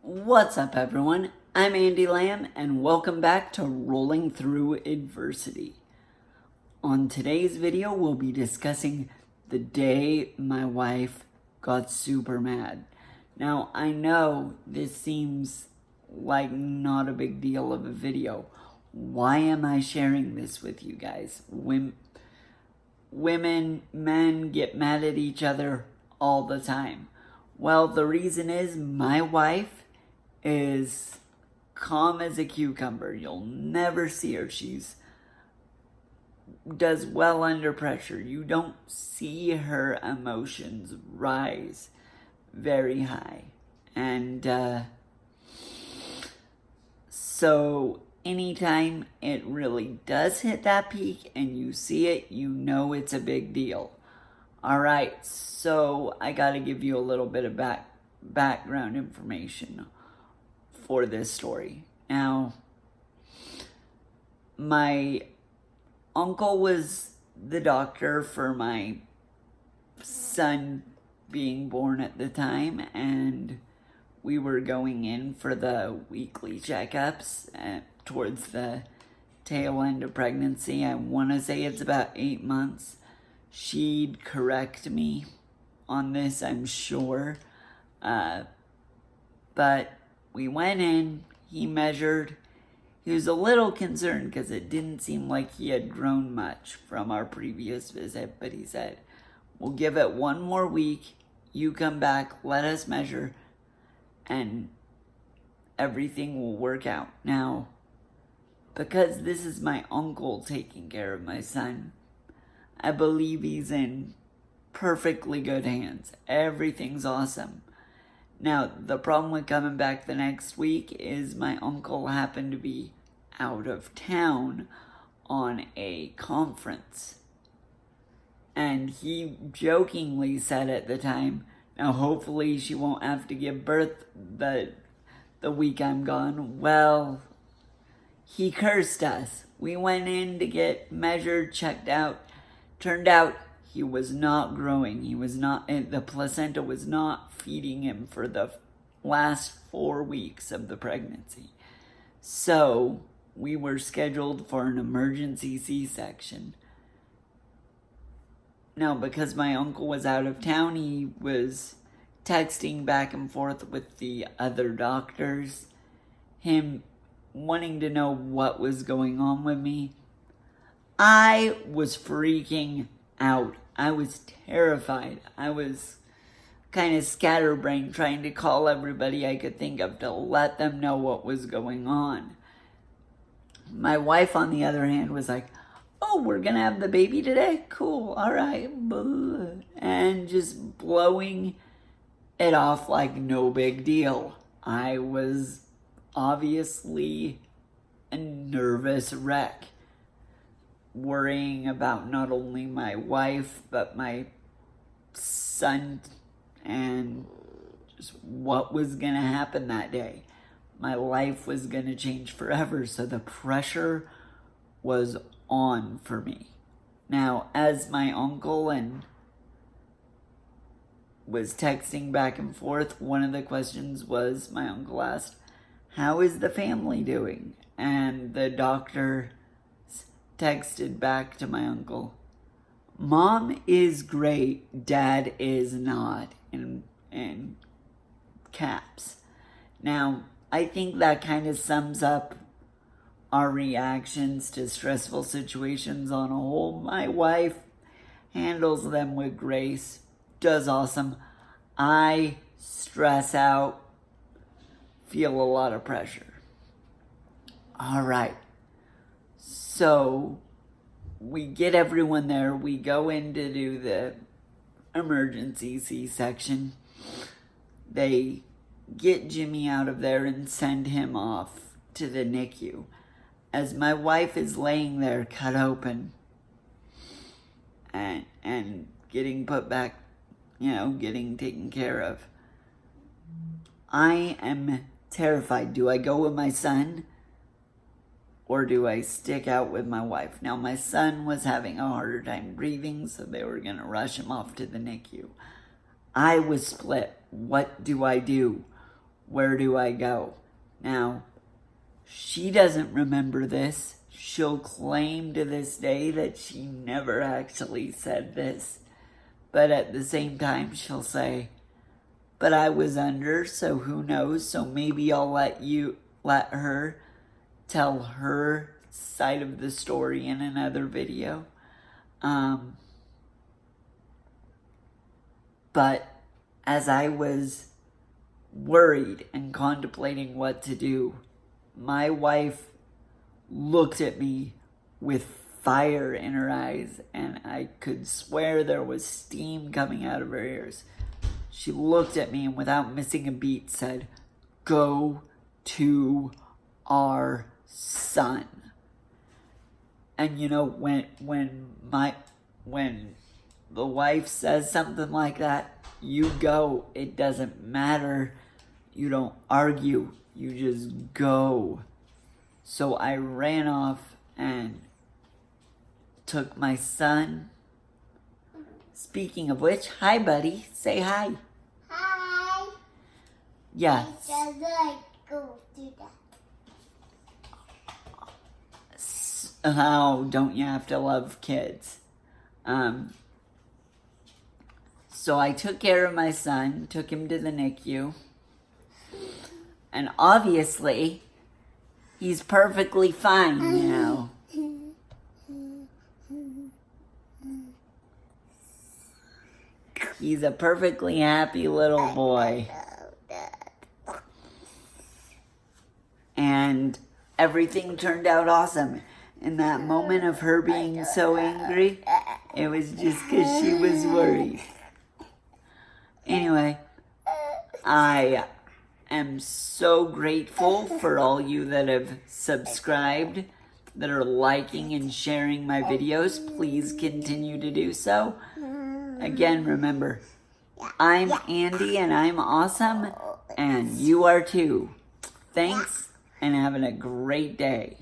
What's up, everyone? I'm Andy Lamb, and welcome back to Rolling Through Adversity. On today's video, we'll be discussing the day my wife got super mad. Now, I know this seems like not a big deal of a video. Why am I sharing this with you guys? Women, men get mad at each other all the time. Well, the reason is my wife is calm as a cucumber. You'll never see her. She's does well under pressure. You don't see her emotions rise very high. And so anytime it really does hit that peak and you see it, you know it's a big deal. Alright, so I gotta give you a little bit of background information for this story. Now, my uncle was the doctor for my son being born at the time, and we were going in for the weekly checkups towards the tail end of pregnancy. I want to say it's about 8 months. She'd correct me on this, I'm sure. But we went in, he measured. He was a little concerned because it didn't seem like he had grown much from our previous visit, but he said, we'll give it one more week, you come back, let us measure, and everything will work out. Now, because this is my uncle taking care of my son, I believe he's in perfectly good hands. Everything's awesome. Now, the problem with coming back the next week is my uncle happened to be out of town on a conference. And he jokingly said at the time, now hopefully she won't have to give birth the week I'm gone. Well, he cursed us. We went in to get measured, checked out. Turned out he was not growing. The placenta was not feeding him for the last 4 weeks of the pregnancy. So we were scheduled for an emergency C-section. Now, because my uncle was out of town, he was texting back and forth with the other doctors, him wanting to know what was going on with me. I was freaking out. I was terrified. I was kind of scatterbrained trying to call everybody I could think of to let them know what was going on. My wife, on the other hand, was like, oh, we're going to have the baby today? Cool, all right. And just blowing it off like no big deal. I was obviously a nervous wreck, worrying about not only my wife, but my son and just what was going to happen that day. My life was going to change forever, so the pressure was on for me. Now, as my uncle and was texting back and forth, one of the questions was, my uncle asked, how is the family doing? And the doctor texted back to my uncle, Mom is great, Dad is not, in caps. Now, I think that kind of sums up our reactions to stressful situations on a whole. My wife handles them with grace, does awesome. I stress out, feel a lot of pressure. All right. So we get everyone there. We go in to do the emergency C-section. They get Jimmy out of there and send him off to the NICU. As my wife is laying there cut open and getting put back, getting taken care of, I am terrified. Do I go with my son? Or do I stick out with my wife? Now, my son was having a harder time breathing, so they were going to rush him off to the NICU. I was split. What do I do? where do I go? Now, she doesn't remember this. She'll claim to this day that she never actually said this. But at the same time, she'll say, but I was under, so who knows? So maybe I'll let her tell her side of the story in another video. But as I was worried and contemplating what to do, my wife looked at me with fire in her eyes, and I could swear there was steam coming out of her ears. She looked at me and without missing a beat said, "Go to our son." And you know, when the wife says something like that, you go. It doesn't matter. You don't argue. You just go. So I ran off and took my son. Speaking of which, hi, buddy. Say hi. Hi. Yes. Does like go do that? How don't you have to love kids? So I took care of my son, took him to the NICU, and obviously, he's perfectly fine now. He's a perfectly happy little boy. And everything turned out awesome. In that moment of her being so angry, it was just because she was worried. Anyway, I am so grateful for all you that have subscribed, that are liking and sharing my videos. Please continue to do so. Again, remember, I'm Andy and I'm awesome, and you are too. Thanks, and having a great day.